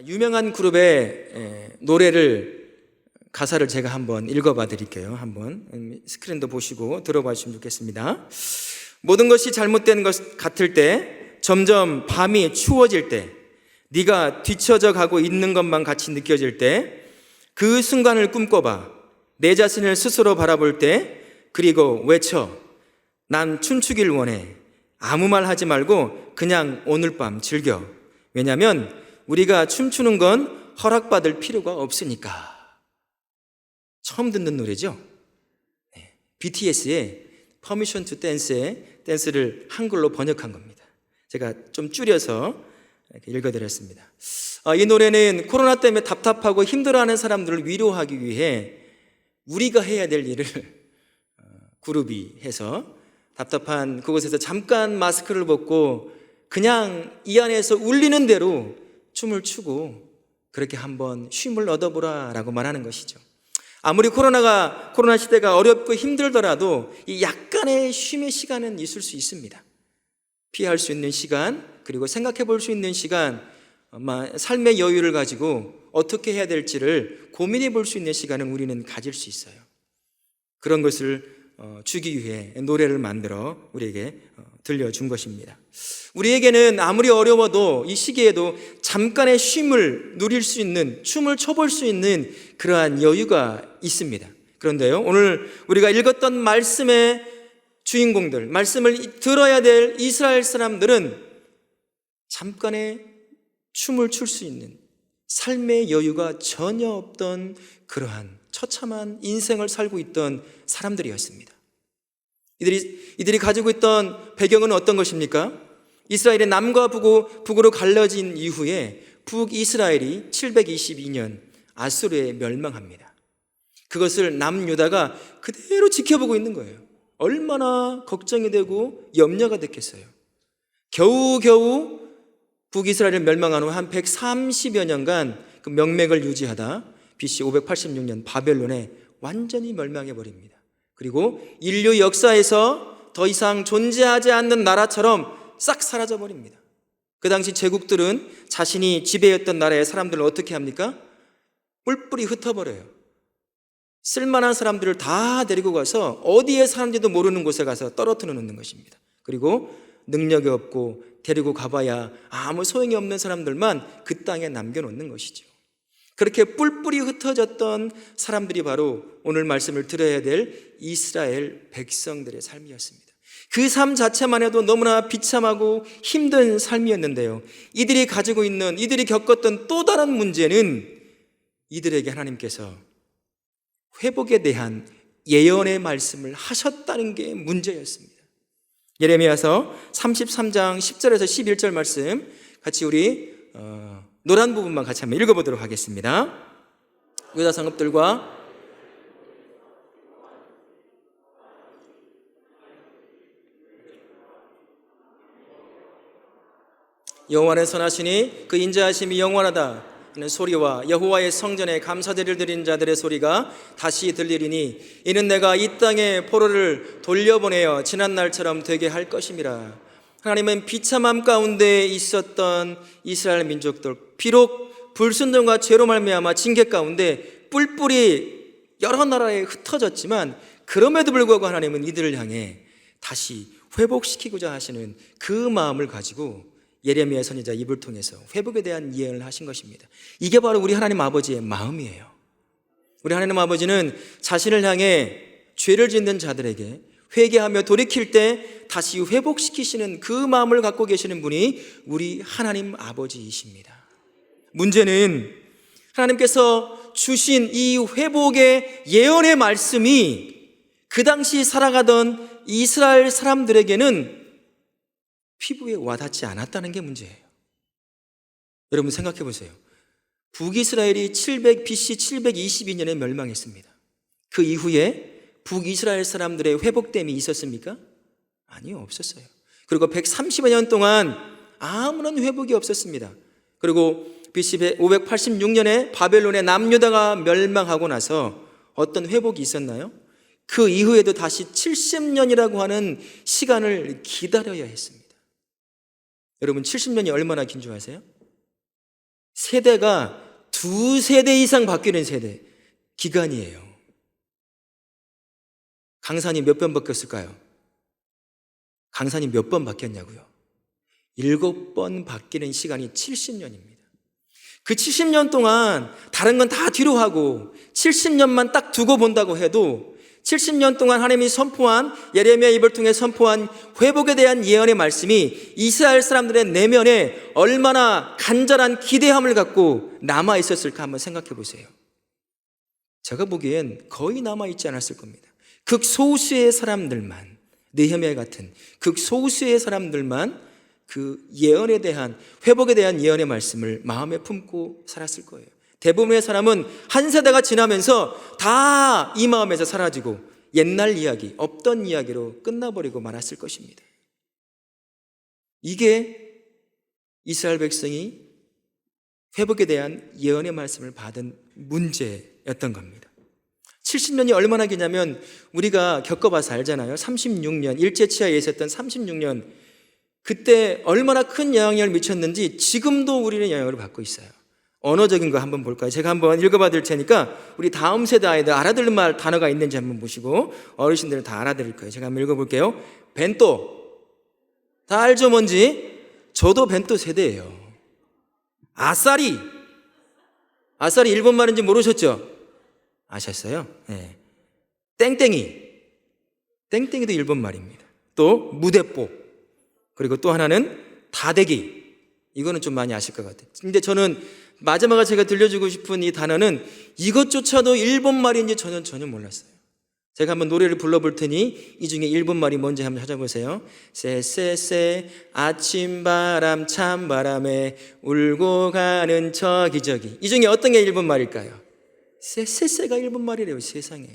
유명한 그룹의 노래를 가사를 제가 한번 읽어봐 드릴게요. 한번 스크린도 보시고 들어봐 주시면 좋겠습니다. 모든 것이 잘못된 것 같을 때, 점점 밤이 추워질 때, 네가 뒤처져 가고 있는 것만 같이 느껴질 때, 그 순간을 꿈꿔봐. 내 자신을 스스로 바라볼 때, 그리고 외쳐. 난 춤추길 원해. 아무 말 하지 말고 그냥 오늘 밤 즐겨. 왜냐면 우리가 춤추는 건 허락받을 필요가 없으니까. 처음 듣는 노래죠? BTS의 Permission to Dance의 댄스를 한글로 번역한 겁니다. 제가 좀 줄여서 이렇게 읽어드렸습니다. 이 노래는 코로나 때문에 답답하고 힘들어하는 사람들을 위로하기 위해 우리가 해야 될 일을 그룹이 해서 답답한 그곳에서 잠깐 마스크를 벗고 그냥 이 안에서 울리는 대로 춤을 추고 그렇게 한번 쉼을 얻어보라 라고 말하는 것이죠. 아무리 코로나 시대가 어렵고 힘들더라도 이 약간의 쉼의 시간은 있을 수 있습니다. 피할 수 있는 시간, 그리고 생각해 볼 수 있는 시간, 삶의 여유를 가지고 어떻게 해야 될지를 고민해 볼 수 있는 시간은 우리는 가질 수 있어요. 그런 것을 주기 위해 노래를 만들어 우리에게 들려준 것입니다. 우리에게는 아무리 어려워도 이 시기에도 잠깐의 쉼을 누릴 수 있는, 춤을 춰볼 수 있는 그러한 여유가 있습니다. 그런데요, 오늘 우리가 읽었던 말씀의 주인공들, 말씀을 들어야 될 이스라엘 사람들은 잠깐의 춤을 출 수 있는 삶의 여유가 전혀 없던 그러한 처참한 인생을 살고 있던 사람들이었습니다. 이들이 가지고 있던 배경은 어떤 것입니까? 이스라엘의 남과 북으로 갈라진 이후에 북이스라엘이 722년 아수르에 멸망합니다. 그것을 남유다가 그대로 지켜보고 있는 거예요. 얼마나 걱정이 되고 염려가 됐겠어요. 겨우겨우 북이스라엘을 멸망한 후 한 130여 년간 그 명맥을 유지하다 BC 586년 바벨론에 완전히 멸망해버립니다. 그리고 인류 역사에서 더 이상 존재하지 않는 나라처럼 싹 사라져버립니다. 그 당시 제국들은 자신이 지배했던 나라의 사람들을 어떻게 합니까? 뿔뿔이 흩어버려요. 쓸만한 사람들을 다 데리고 가서 어디에 사는지도 모르는 곳에 가서 떨어뜨려 놓는 것입니다. 그리고 능력이 없고 데리고 가봐야 아무 소용이 없는 사람들만 그 땅에 남겨놓는 것이죠. 그렇게 뿔뿔이 흩어졌던 사람들이 바로 오늘 말씀을 들어야 될 이스라엘 백성들의 삶이었습니다. 그 삶 자체만 해도 너무나 비참하고 힘든 삶이었는데요, 이들이 겪었던 또 다른 문제는 이들에게 하나님께서 회복에 대한 예언의 말씀을 하셨다는 게 문제였습니다. 예레미야서 33장 10절에서 11절 말씀 같이 우리 노란 부분만 같이 한번 읽어보도록 하겠습니다. 유다 성읍들과 여호와는 선하시니 그 인자하심이 영원하다 하는 소리와 여호와의 성전에 감사제를 드린 자들의 소리가 다시 들리리니 이는 내가 이 땅에 포로를 돌려보내어 지난 날처럼 되게 할 것임이라. 하나님은 비참함 가운데 있었던 이스라엘 민족들, 비록 불순종과 죄로 말미암아 징계 가운데 뿔뿔이 여러 나라에 흩어졌지만 그럼에도 불구하고 하나님은 이들을 향해 다시 회복시키고자 하시는 그 마음을 가지고 예레미야 선지자 입을 통해서 회복에 대한 예언을 하신 것입니다. 이게 바로 우리 하나님 아버지의 마음이에요. 우리 하나님 아버지는 자신을 향해 죄를 짓는 자들에게 회개하며 돌이킬 때 다시 회복시키시는 그 마음을 갖고 계시는 분이 우리 하나님 아버지이십니다. 문제는 하나님께서 주신 이 회복의 예언의 말씀이 그 당시 살아가던 이스라엘 사람들에게는 피부에 와닿지 않았다는 게 문제예요. 여러분 생각해 보세요. 북이스라엘이 BC 722년에 멸망했습니다. 그 이후에 북이스라엘 사람들의 회복됨이 있었습니까? 아니요, 없었어요. 그리고 130여 년 동안 아무런 회복이 없었습니다. 그리고 BC 586년에 바벨론의 남유다가 멸망하고 나서 어떤 회복이 있었나요? 그 이후에도 다시 70년이라고 하는 시간을 기다려야 했습니다. 여러분 70년이 얼마나 긴 줄 아세요? 세대가 두 세대 이상 바뀌는 세대, 기간이에요. 강산이 몇 번 바뀌었을까요? 강산이 몇 번 바뀌었냐고요? 7번 바뀌는 시간이 70년입니다. 그 70년 동안 다른 건 다 뒤로 하고 70년만 딱 두고 본다고 해도 70년 동안 하나님이 선포한, 예레미야 입을 통해 선포한 회복에 대한 예언의 말씀이 이스라엘 사람들의 내면에 얼마나 간절한 기대함을 갖고 남아 있었을까 한번 생각해 보세요. 제가 보기엔 거의 남아 있지 않았을 겁니다. 극소수의 사람들만, 느헤미야 같은 극소수의 사람들만 그 예언에 대한, 회복에 대한 예언의 말씀을 마음에 품고 살았을 거예요. 대부분의 사람은 한 세대가 지나면서 다 이 마음에서 사라지고 옛날 이야기, 없던 이야기로 끝나버리고 말았을 것입니다. 이게 이스라엘 백성이 회복에 대한 예언의 말씀을 받은 문제였던 겁니다. 70년이 얼마나 기냐면 우리가 겪어봐서 알잖아요. 36년, 일제치하에 있었던 36년, 그때 얼마나 큰 영향을 미쳤는지 지금도 우리는 영향을 받고 있어요. 언어적인 거 한번 볼까요? 제가 한번 읽어봐 드릴 테니까 우리 다음 세대 아이들 알아들을 말 단어가 있는지 한번 보시고, 어르신들은 다 알아들을 거예요. 제가 한번 읽어볼게요. 벤또, 다 알죠 뭔지? 저도 벤또 세대예요. 아싸리, 아싸리 일본 말인지 모르셨죠? 아셨어요? 네. 땡땡이, 땡땡이도 일본 말입니다. 또 무대뽀, 그리고 또 하나는 다대기, 이거는 좀 많이 아실 것 같아요. 근데 저는 마지막에 제가 들려주고 싶은 이 단어는 이것조차도 일본 말인지 전혀 몰랐어요. 제가 한번 노래를 불러볼 테니 이 중에 일본 말이 뭔지 한번 찾아보세요. 쎄쎄쎄 아침바람 찬바람에 울고 가는 저기저기. 이 중에 어떤 게 일본 말일까요? 쎄쎄쎄가 일본 말이래요. 세상에.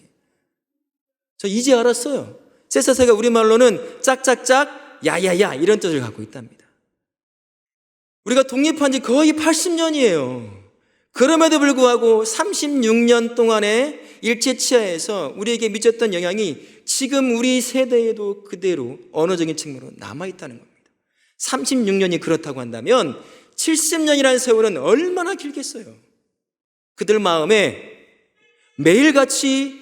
저 이제 알았어요. 쎄쎄쎄가 우리말로는 짝짝짝 야야야 이런 뜻을 갖고 있답니다. 우리가 독립한 지 거의 80년이에요. 그럼에도 불구하고 36년 동안의 일제치하에서 우리에게 미쳤던 영향이 지금 우리 세대에도 그대로 언어적인 측면으로 남아있다는 겁니다. 36년이 그렇다고 한다면 70년이라는 세월은 얼마나 길겠어요. 그들 마음에 매일같이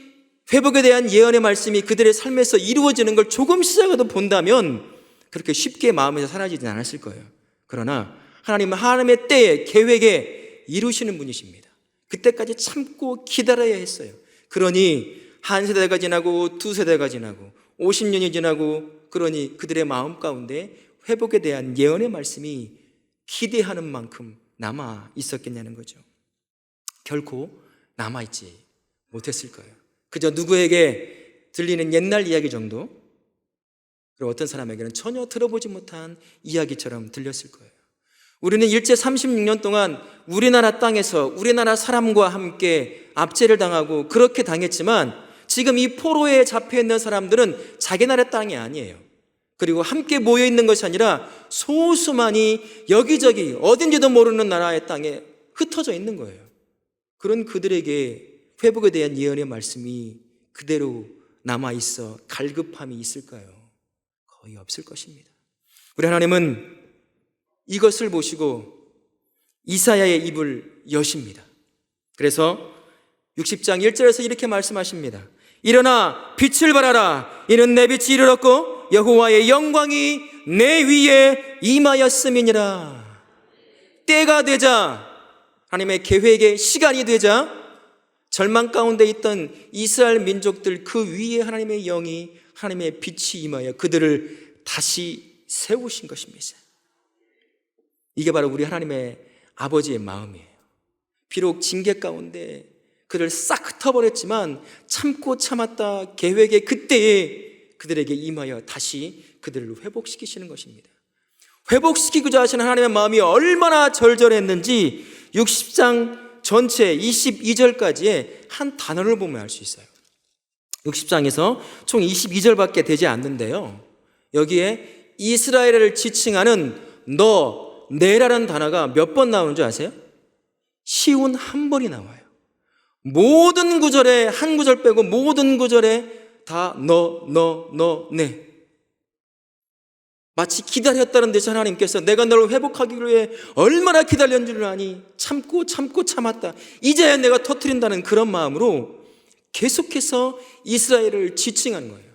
회복에 대한 예언의 말씀이 그들의 삶에서 이루어지는 걸 조금씩이라도 본다면 그렇게 쉽게 마음에서 사라지진 않았을 거예요. 그러나 하나님은 하나님의 때에, 계획에 이루시는 분이십니다. 그때까지 참고 기다려야 했어요. 그러니 한 세대가 지나고 두 세대가 지나고 50년이 지나고, 그러니 그들의 마음 가운데 회복에 대한 예언의 말씀이 기대하는 만큼 남아 있었겠냐는 거죠. 결코 남아있지 못했을 거예요. 그저 누구에게 들리는 옛날 이야기 정도, 그리고 어떤 사람에게는 전혀 들어보지 못한 이야기처럼 들렸을 거예요. 우리는 일제 36년 동안 우리나라 땅에서 우리나라 사람과 함께 압제를 당하고 그렇게 당했지만 지금 이 포로에 잡혀있는 사람들은 자기 나라 땅이 아니에요. 그리고 함께 모여있는 것이 아니라 소수만이 여기저기 어딘지도 모르는 나라의 땅에 흩어져 있는 거예요. 그런 그들에게 회복에 대한 예언의 말씀이 그대로 남아있어 갈급함이 있을까요? 거의 없을 것입니다. 우리 하나님은 이것을 보시고 이사야의 입을 여십니다. 그래서 60장 1절에서 이렇게 말씀하십니다. 일어나 빛을 발하라. 이는 내 빛이 이르렀고 여호와의 영광이 내 위에 임하였음이니라. 때가 되자, 하나님의 계획의 시간이 되자 절망 가운데 있던 이스라엘 민족들 그 위에 하나님의 영이, 하나님의 빛이 임하여 그들을 다시 세우신 것입니다. 이게 바로 우리 하나님의 아버지의 마음이에요. 비록 징계 가운데 그를 싹 흩어버렸지만 참고 참았다 계획의 그때에 그들에게 임하여 다시 그들을 회복시키시는 것입니다. 회복시키고자 하시는 하나님의 마음이 얼마나 절절했는지 60장 전체 22절까지의 한 단어를 보면 알 수 있어요. 60장에서 총 22절밖에 되지 않는데요, 여기에 이스라엘을 지칭하는 너, 내라는 단어가 몇 번 나오는 줄 아세요? 쉬운 한 번이 나와요. 모든 구절에, 한 구절 빼고 모든 구절에 다 너, 네. 마치 기다렸다는 듯이 하나님께서 내가 너를 회복하기 위해 얼마나 기다렸는 줄 아니? 참고 참았다. 이제야 내가 터뜨린다는 그런 마음으로 계속해서 이스라엘을 지칭하는 거예요.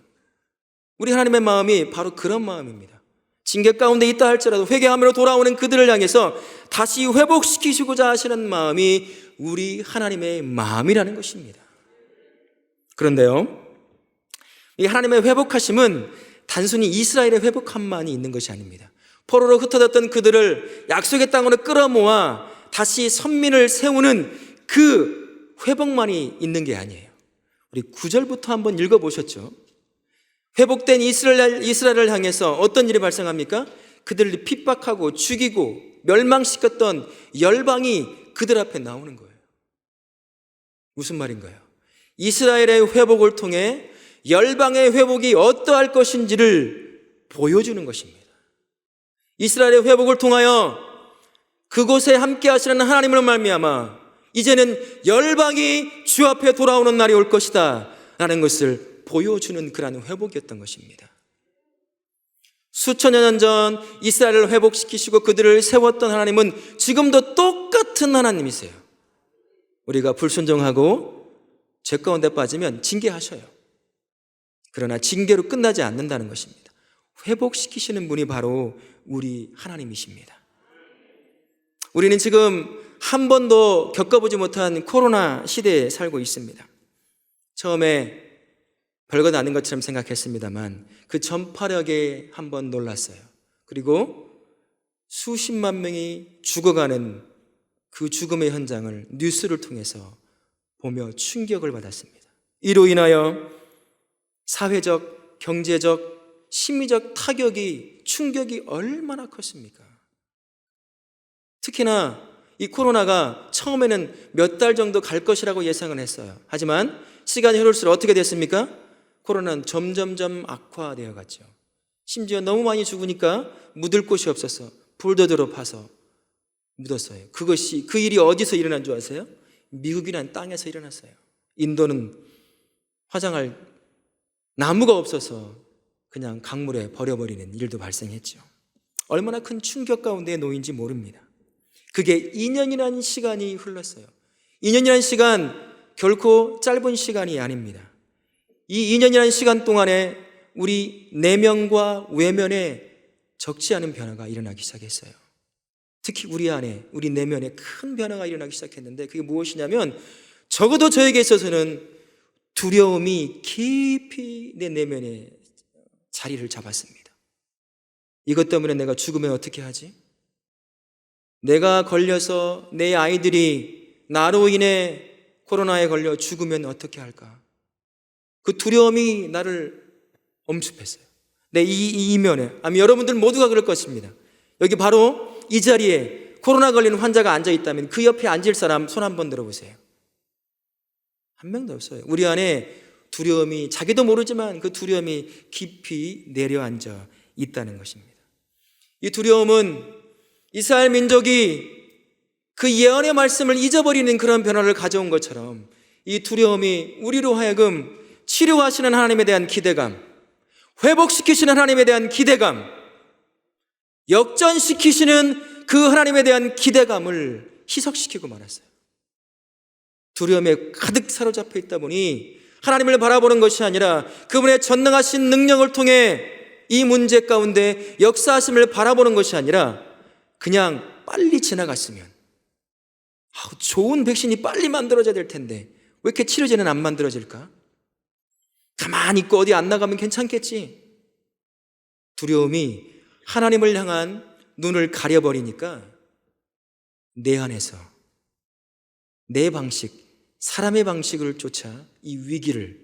우리 하나님의 마음이 바로 그런 마음입니다. 징계 가운데 있다 할지라도 회개함으로 돌아오는 그들을 향해서 다시 회복시키시고자 하시는 마음이 우리 하나님의 마음이라는 것입니다. 그런데요, 이 하나님의 회복하심은 단순히 이스라엘의 회복함만이 있는 것이 아닙니다. 포로로 흩어졌던 그들을 약속의 땅으로 끌어모아 다시 선민을 세우는 그 회복만이 있는 게 아니에요. 우리 9절부터 한번 읽어보셨죠? 회복된 이스라엘을 향해서 어떤 일이 발생합니까? 그들을 핍박하고 죽이고 멸망시켰던 열방이 그들 앞에 나오는 거예요. 무슨 말인가요? 이스라엘의 회복을 통해 열방의 회복이 어떠할 것인지를 보여주는 것입니다. 이스라엘의 회복을 통하여 그곳에 함께 하시는 하나님을 말미암아 이제는 열방이 주 앞에 돌아오는 날이 올 것이다 라는 것을 보여주는 그러한 회복이었던 것입니다. 수천여 년 전 이스라엘을 회복시키시고 그들을 세웠던 하나님은 지금도 똑같은 하나님이세요. 우리가 불순종하고 죄 가운데 빠지면 징계하셔요. 그러나 징계로 끝나지 않는다는 것입니다. 회복시키시는 분이 바로 우리 하나님이십니다. 우리는 지금 한 번도 겪어보지 못한 코로나 시대에 살고 있습니다. 처음에 별것 아닌 것처럼 생각했습니다만 그 전파력에 한번 놀랐어요. 그리고 수십만 명이 죽어가는 그 죽음의 현장을 뉴스를 통해서 보며 충격을 받았습니다. 이로 인하여 사회적, 경제적, 심리적 충격이 얼마나 컸습니까? 특히나 이 코로나가 처음에는 몇 달 정도 갈 것이라고 예상을 했어요. 하지만 시간이 흐를수록 어떻게 됐습니까? 코로나는 점점점 악화되어 갔죠. 심지어 너무 많이 죽으니까 묻을 곳이 없어서 불도저로 파서 묻었어요. 그 일이 어디서 일어난 줄 아세요? 미국이라는 땅에서 일어났어요. 인도는 화장할 나무가 없어서 그냥 강물에 버려버리는 일도 발생했죠. 얼마나 큰 충격 가운데 놓인지 모릅니다. 그게 2년이라는 시간이 흘렀어요. 2년이라는 시간 결코 짧은 시간이 아닙니다. 이 2년이라는 시간 동안에 우리 내면과 외면에 적지 않은 변화가 일어나기 시작했어요. 특히 우리 안에, 우리 내면에 큰 변화가 일어나기 시작했는데 그게 무엇이냐면 적어도 저에게 있어서는 두려움이 깊이 내 내면에 자리를 잡았습니다. 이것 때문에 내가 죽으면 어떻게 하지? 내가 걸려서 내 아이들이 나로 인해 코로나에 걸려 죽으면 어떻게 할까? 그 두려움이 나를 엄습했어요. 내 이면에. 아마 여러분들 모두가 그럴 것입니다. 여기 바로 이 자리에 코로나 걸린 환자가 앉아 있다면 그 옆에 앉을 사람 손 한번 들어보세요. 한 명도 없어요. 우리 안에 두려움이 자기도 모르지만 그 두려움이 깊이 내려앉아 있다는 것입니다. 이 두려움은 이스라엘 민족이 그 예언의 말씀을 잊어버리는 그런 변화를 가져온 것처럼 이 두려움이 우리로 하여금 치료하시는 하나님에 대한 기대감, 회복시키시는 하나님에 대한 기대감, 역전시키시는 그 하나님에 대한 기대감을 희석시키고 말았어요. 두려움에 가득 사로잡혀 있다 보니 하나님을 바라보는 것이 아니라 그분의 전능하신 능력을 통해 이 문제 가운데 역사하심을 바라보는 것이 아니라 그냥 빨리 지나갔으면 좋은 백신이 빨리 만들어져야 될 텐데 왜 이렇게 치료제는 안 만들어질까? 가만히 있고 어디 안 나가면 괜찮겠지. 두려움이 하나님을 향한 눈을 가려버리니까 내 안에서 내 방식, 사람의 방식을 쫓아 이 위기를,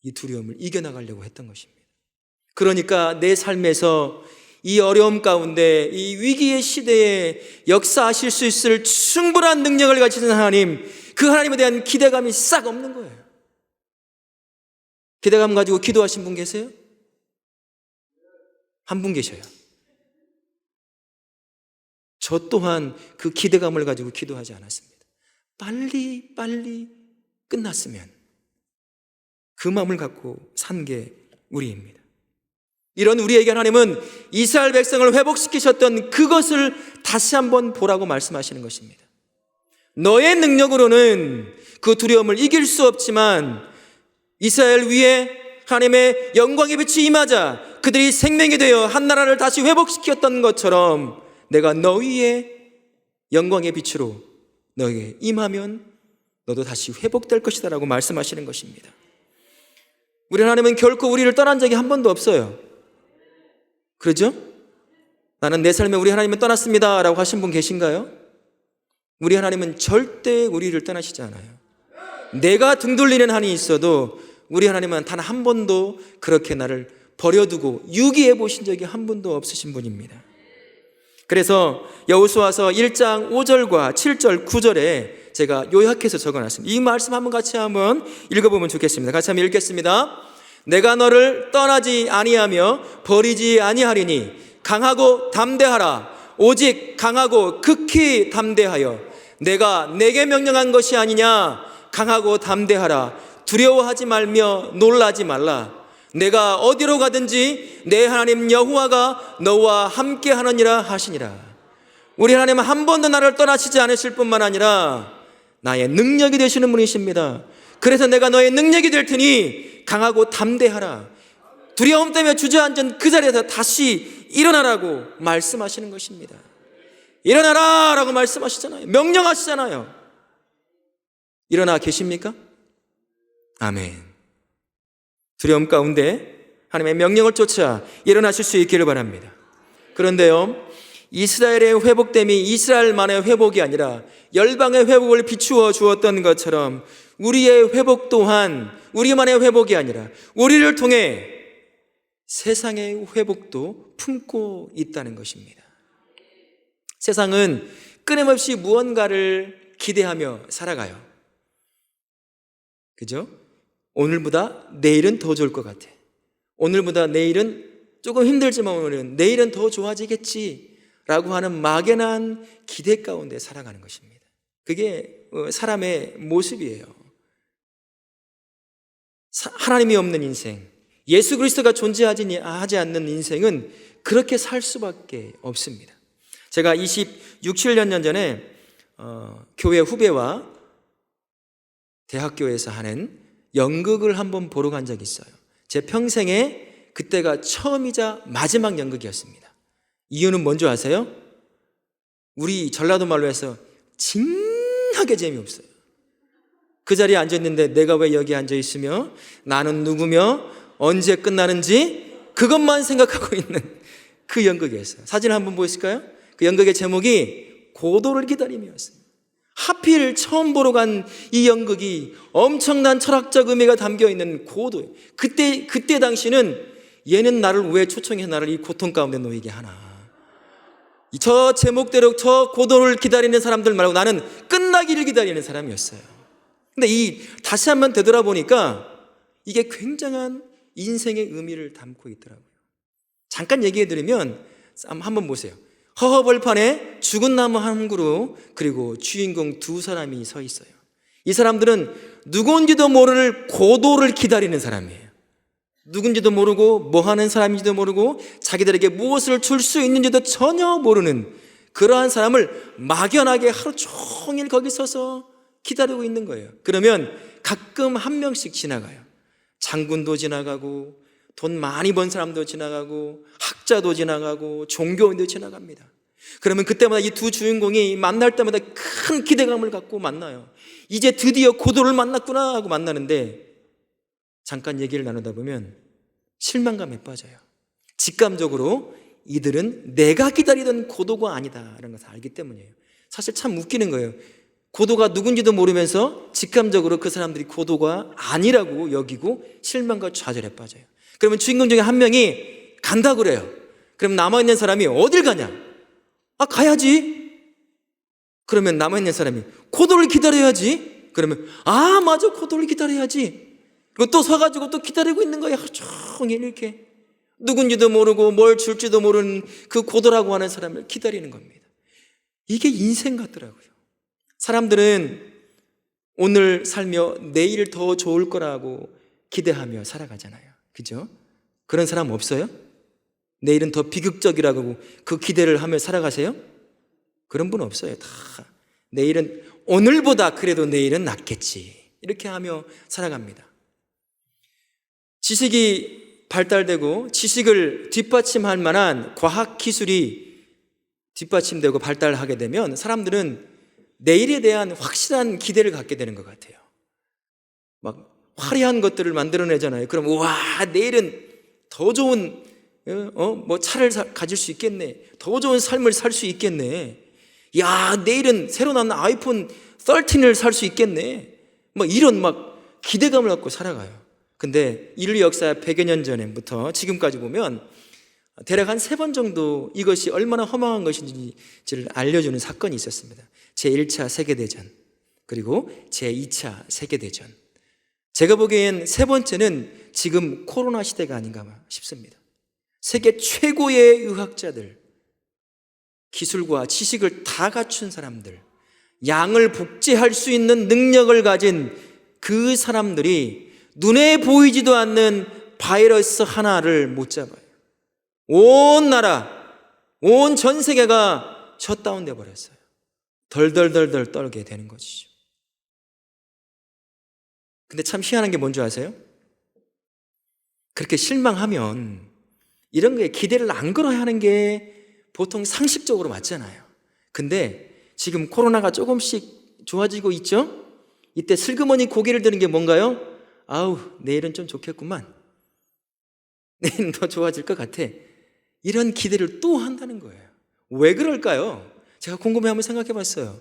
이 두려움을 이겨나가려고 했던 것입니다. 그러니까 내 삶에서 이 어려움 가운데 이 위기의 시대에 역사하실 수 있을 충분한 능력을 가지신 하나님, 그 하나님에 대한 기대감이 싹 없는 거예요. 기대감 가지고 기도하신 분 계세요? 한 분 계셔요. 저 또한 그 기대감을 가지고 기도하지 않았습니다. 빨리 끝났으면 그 마음을 갖고 산 게 우리입니다. 이런 우리에게 하나님은 이스라엘 백성을 회복시키셨던 그것을 다시 한번 보라고 말씀하시는 것입니다. 너의 능력으로는 그 두려움을 이길 수 없지만 이스라엘 위에 하나님의 영광의 빛이 임하자 그들이 생명이 되어 한 나라를 다시 회복시켰던 것처럼 내가 너희의 영광의 빛으로 너에게 임하면 너도 다시 회복될 것이다 라고 말씀하시는 것입니다. 우리 하나님은 결코 우리를 떠난 적이 한 번도 없어요. 그러죠? 나는 내 삶에 우리 하나님은 떠났습니다 라고 하신 분 계신가요? 우리 하나님은 절대 우리를 떠나시지 않아요. 내가 등 돌리는 한이 있어도 우리 하나님은 단 한 번도 그렇게 나를 버려두고 유기해 보신 적이 한 번도 없으신 분입니다. 그래서 여호수아서 1장 5절과 7절 9절에 제가 요약해서 적어놨습니다. 이 말씀 한번 같이 한번 읽어보면 좋겠습니다. 같이 한번 읽겠습니다. 내가 너를 떠나지 아니하며 버리지 아니하리니 강하고 담대하라. 오직 강하고 극히 담대하여 내가 내게 명령한 것이 아니냐. 강하고 담대하라. 두려워하지 말며 놀라지 말라. 내가 어디로 가든지 내 하나님 여호와가 너와 함께 하느니라 하시니라. 우리 하나님은 한 번도 나를 떠나시지 않으실 뿐만 아니라 나의 능력이 되시는 분이십니다. 그래서 내가 너의 능력이 될 테니 강하고 담대하라. 두려움 때문에 주저앉은 그 자리에서 다시 일어나라고 말씀하시는 것입니다. 일어나라 라고 말씀하시잖아요. 명령하시잖아요. 일어나 계십니까? 아멘. 두려움 가운데 하나님의 명령을 쫓아 일어나실 수 있기를 바랍니다. 그런데요, 이스라엘의 회복됨이 이스라엘만의 회복이 아니라 열방의 회복을 비추어 주었던 것처럼 우리의 회복 또한 우리만의 회복이 아니라 우리를 통해 세상의 회복도 품고 있다는 것입니다. 세상은 끊임없이 무언가를 기대하며 살아가요. 그죠? 오늘보다 내일은 더 좋을 것 같아. 오늘보다 내일은 조금 힘들지만 오늘은 내일은 더 좋아지겠지 라고 하는 막연한 기대 가운데 살아가는 것입니다. 그게 사람의 모습이에요. 하나님이 없는 인생, 예수 그리스도가 존재하지 않는 인생은 그렇게 살 수밖에 없습니다. 제가 26, 7년 전에 교회 후배와 대학교에서 하는 연극을 한번 보러 간 적이 있어요. 제 평생에 그때가 처음이자 마지막 연극이었습니다. 이유는 뭔지 아세요? 우리 전라도 말로 해서 징하게 재미없어요. 그 자리에 앉아있는데 내가 왜 여기 앉아있으며 나는 누구며 언제 끝나는지 그것만 생각하고 있는 그 연극이었어요. 사진 한번 보실까요? 그 연극의 제목이 고도를 기다림이었습니다. 하필 처음 보러 간 이 연극이 엄청난 철학적 의미가 담겨있는 고도. 그때 당시는 얘는 나를 왜 초청해 나를 이 고통 가운데 놓이게 하나. 저 제목대로 저 고도를 기다리는 사람들 말고 나는 끝나기를 기다리는 사람이었어요. 근데 다시 한번 되돌아보니까 이게 굉장한 인생의 의미를 담고 있더라고요. 잠깐 얘기해드리면 한번 보세요. 허허벌판에 죽은 나무 한 그루 그리고 주인공 두 사람이 서 있어요. 이 사람들은 누군지도 모를 고도를 기다리는 사람이에요. 누군지도 모르고 뭐 하는 사람인지도 모르고 자기들에게 무엇을 줄 수 있는지도 전혀 모르는 그러한 사람을 막연하게 하루 종일 거기 서서 기다리고 있는 거예요. 그러면 가끔 한 명씩 지나가요. 장군도 지나가고 돈 많이 번 사람도 지나가고 학자도 지나가고 종교인도 지나갑니다. 그러면 그때마다 이 두 주인공이 만날 때마다 큰 기대감을 갖고 만나요. 이제 드디어 고도를 만났구나 하고 만나는데 잠깐 얘기를 나누다 보면 실망감에 빠져요. 직감적으로 이들은 내가 기다리던 고도가 아니다라는 것을 알기 때문이에요. 사실 참 웃기는 거예요. 고도가 누군지도 모르면서 직감적으로 그 사람들이 고도가 아니라고 여기고 실망과 좌절에 빠져요. 그러면 주인공 중에 한 명이 간다 그래요. 그럼 남아있는 사람이 어딜 가냐? 가야지. 그러면 남아있는 사람이 고도를 기다려야지. 그러면 맞아, 고도를 기다려야지. 그리고 또 서가지고 또 기다리고 있는 거예요. 하루 종일 이렇게 누군지도 모르고 뭘 줄지도 모르는 그 고도라고 하는 사람을 기다리는 겁니다. 이게 인생 같더라고요. 사람들은 오늘 살며 내일 더 좋을 거라고 기대하며 살아가잖아요. 그죠? 그런 사람 없어요? 내일은 더 비극적이라고 그 기대를 하며 살아가세요? 그런 분 없어요. 다 내일은 오늘보다 그래도 내일은 낫겠지, 이렇게 하며 살아갑니다. 지식이 발달되고 지식을 뒷받침할 만한 과학기술이 뒷받침되고 발달하게 되면 사람들은 내일에 대한 확실한 기대를 갖게 되는 것 같아요. 막 화려한 것들을 만들어내잖아요. 그럼 와, 내일은 더 좋은 차를 가질 수 있겠네, 더 좋은 삶을 살 수 있겠네, 야, 내일은 새로 나온 아이폰 13을 살 수 있겠네, 이런 기대감을 갖고 살아가요. 근데 인류 역사 100여 년 전부터 지금까지 보면 대략 한 3번 정도 이것이 얼마나 허망한 것인지를 알려주는 사건이 있었습니다. 제1차 세계대전, 그리고 제2차 세계대전. 제가 보기엔 3번째는 지금 코로나 시대가 아닌가 싶습니다. 세계 최고의 의학자들, 기술과 지식을 다 갖춘 사람들, 양을 복제할 수 있는 능력을 가진 그 사람들이 눈에 보이지도 않는 바이러스 하나를 못 잡아요. 온 나라, 온 전 세계가 셧다운돼 버렸어요. 덜덜덜덜 떨게 되는 것이죠. 근데 참 희한한 게 뭔지 아세요? 그렇게 실망하면 이런 거에 기대를 안 걸어야 하는 게 보통 상식적으로 맞잖아요. 근데 지금 코로나가 조금씩 좋아지고 있죠? 이때 슬그머니 고개를 드는 게 뭔가요? 아우, 내일은 좀 좋겠구만, 내일은 더 좋아질 것 같아, 이런 기대를 또 한다는 거예요. 왜 그럴까요? 제가 궁금해 한번 생각해 봤어요.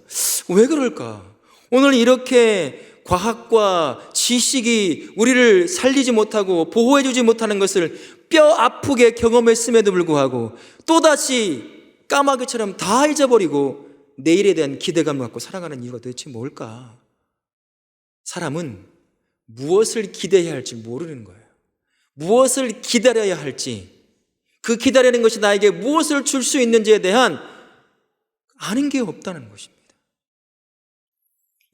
왜 그럴까? 오늘 이렇게 과학과 지식이 우리를 살리지 못하고 보호해 주지 못하는 것을 뼈 아프게 경험했음에도 불구하고 또다시 까마귀처럼 다 잊어버리고 내일에 대한 기대감을 갖고 살아가는 이유가 도대체 뭘까? 사람은 무엇을 기대해야 할지 모르는 거예요. 무엇을 기다려야 할지, 그 기다리는 것이 나에게 무엇을 줄 수 있는지에 대한 아는 게 없다는 것입니다.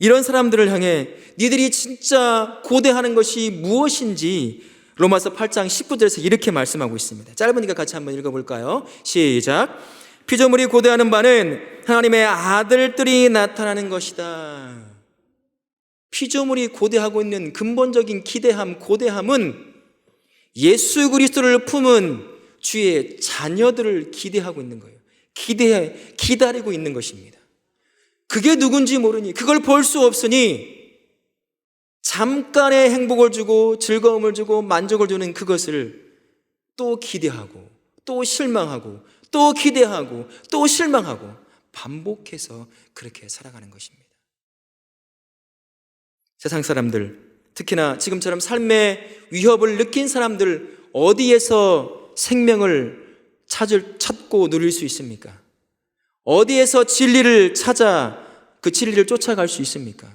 이런 사람들을 향해 니들이 진짜 고대하는 것이 무엇인지 로마서 8장 19절에서 이렇게 말씀하고 있습니다. 짧으니까 같이 한번 읽어볼까요? 시작. 피조물이 고대하는 바는 하나님의 아들들이 나타나는 것이다. 피조물이 고대하고 있는 근본적인 기대함, 고대함은 예수 그리스도를 품은 주의 자녀들을 기대하고 있는 거예요. 기다리고 있는 것입니다. 그게 누군지 모르니, 그걸 볼 수 없으니 잠깐의 행복을 주고 즐거움을 주고 만족을 주는 그것을 또 기대하고 또 실망하고 또 기대하고 또 실망하고 반복해서 그렇게 살아가는 것입니다. 세상 사람들, 특히나 지금처럼 삶의 위협을 느낀 사람들, 어디에서 생명을 찾고 누릴 수 있습니까? 어디에서 진리를 찾아 그 진리를 쫓아갈 수 있습니까?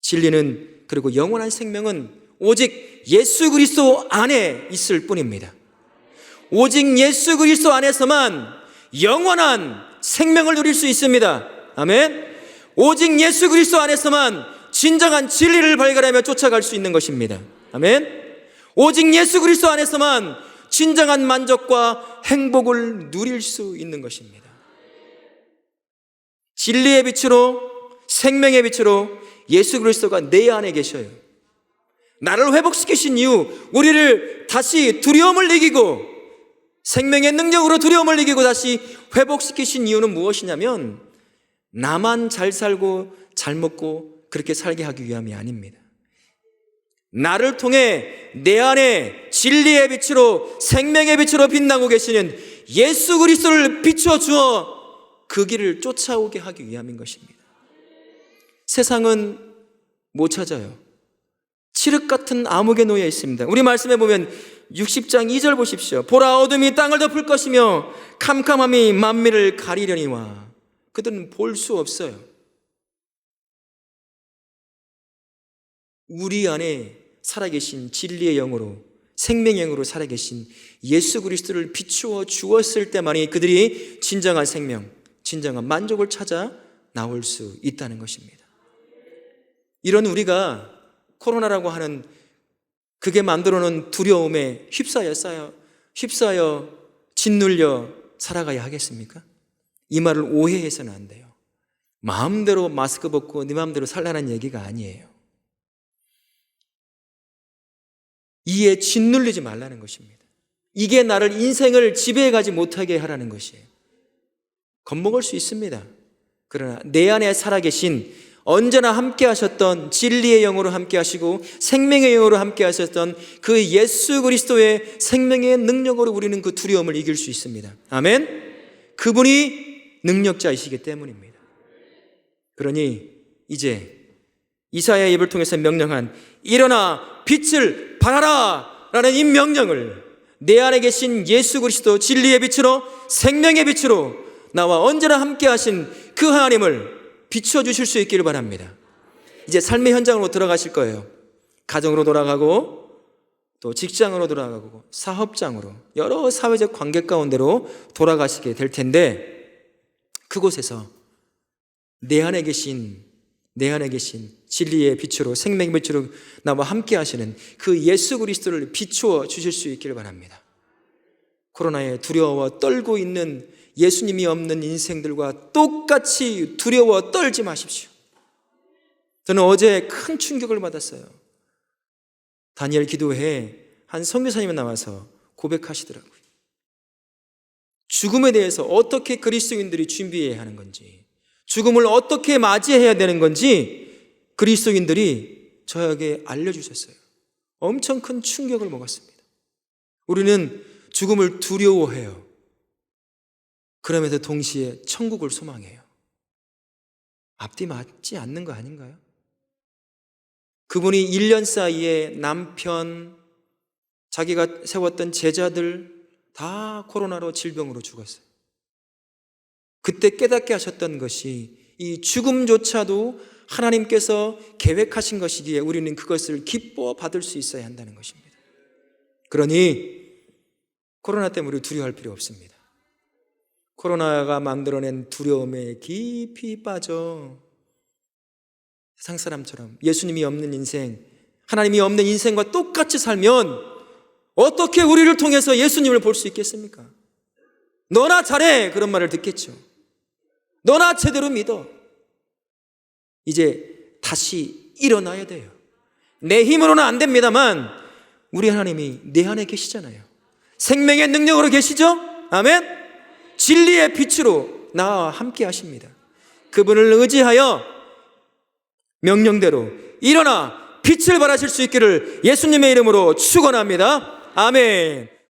진리는, 그리고 영원한 생명은 오직 예수 그리스도 안에 있을 뿐입니다. 오직 예수 그리스도 안에서만 영원한 생명을 누릴 수 있습니다. 아멘. 오직 예수 그리스도 안에서만 진정한 진리를 발견하며 쫓아갈 수 있는 것입니다. 아멘. 오직 예수 그리스도 안에서만 진정한 만족과 행복을 누릴 수 있는 것입니다. 진리의 빛으로, 생명의 빛으로 예수 그리스도가 내 안에 계셔요. 나를 회복시키신 이유, 우리를 다시 두려움을 이기고 생명의 능력으로 두려움을 이기고 다시 회복시키신 이유는 무엇이냐면 나만 잘 살고 잘 먹고 그렇게 살게 하기 위함이 아닙니다. 나를 통해 내 안에 진리의 빛으로, 생명의 빛으로 빛나고 계시는 예수 그리스도를 비춰주어 그 길을 쫓아오게 하기 위함인 것입니다. 세상은 못 찾아요. 칠흑 같은 암흑에 놓여 있습니다. 우리 말씀에 보면 60장 2절 보십시오. 보라, 어둠이 땅을 덮을 것이며 캄캄함이 만민을 가리려니와. 그들은 볼 수 없어요. 우리 안에 살아계신 진리의 영으로, 생명의 영으로 살아계신 예수 그리스도를 비추어 주었을 때만이 그들이 진정한 생명, 진정한 만족을 찾아 나올 수 있다는 것입니다. 이런 우리가 코로나라고 하는 그게 만들어 놓은 두려움에 휩싸여 짓눌려 살아가야 하겠습니까? 이 말을 오해해서는 안 돼요. 마음대로 마스크 벗고 네 마음대로 살라는 얘기가 아니에요. 이에 짓눌리지 말라는 것입니다. 이게 나를 인생을 지배해가지 못하게 하라는 것이에요. 겁먹을 수 있습니다. 그러나 내 안에 살아계신, 언제나 함께 하셨던, 진리의 영으로 함께 하시고 생명의 영으로 함께 하셨던 그 예수 그리스도의 생명의 능력으로 우리는 그 두려움을 이길 수 있습니다. 아멘. 그분이 능력자이시기 때문입니다. 그러니 이제 이사야의 입을 통해서 명령한 일어나 빛을 발하라 라는 이 명령을 내 안에 계신 예수 그리스도 진리의 빛으로, 생명의 빛으로 나와 언제나 함께 하신 그 하나님을 비춰주실 수 있기를 바랍니다. 이제 삶의 현장으로 들어가실 거예요. 가정으로 돌아가고 또 직장으로 돌아가고 사업장으로, 여러 사회적 관계 가운데로 돌아가시게 될 텐데, 그곳에서 내 안에 계신 진리의 빛으로, 생명의 빛으로 나와 함께 하시는 그 예수 그리스도를 비추어 주실 수 있기를 바랍니다. 코로나에 두려워 떨고 있는 예수님이 없는 인생들과 똑같이 두려워 떨지 마십시오. 저는 어제 큰 충격을 받았어요. 다니엘 기도회에 한 선교사님이 나와서 고백하시더라고요. 죽음에 대해서 어떻게 그리스도인들이 준비해야 하는 건지, 죽음을 어떻게 맞이해야 되는 건지 그리스도인들이 저에게 알려주셨어요. 엄청 큰 충격을 먹었습니다. 우리는 죽음을 두려워해요. 그러면서 동시에 천국을 소망해요. 앞뒤 맞지 않는 거 아닌가요? 그분이 1년 사이에 남편, 자기가 세웠던 제자들 다 코로나로, 질병으로 죽었어요. 그때 깨닫게 하셨던 것이 이 죽음조차도 하나님께서 계획하신 것이기에 우리는 그것을 기뻐 받을 수 있어야 한다는 것입니다. 그러니 코로나 때문에 우리 두려워할 필요 없습니다. 코로나가 만들어낸 두려움에 깊이 빠져 세상 사람처럼 예수님이 없는 인생, 하나님이 없는 인생과 똑같이 살면 어떻게 우리를 통해서 예수님을 볼 수 있겠습니까? 너나 잘해, 그런 말을 듣겠죠. 너나 제대로 믿어. 이제 다시 일어나야 돼요. 내 힘으로는 안 됩니다만 우리 하나님이 내 안에 계시잖아요. 생명의 능력으로 계시죠? 아멘. 진리의 빛으로 나와 함께 하십니다. 그분을 의지하여 명령대로 일어나 빛을 발하실 수 있기를 예수님의 이름으로 축원합니다. 아멘.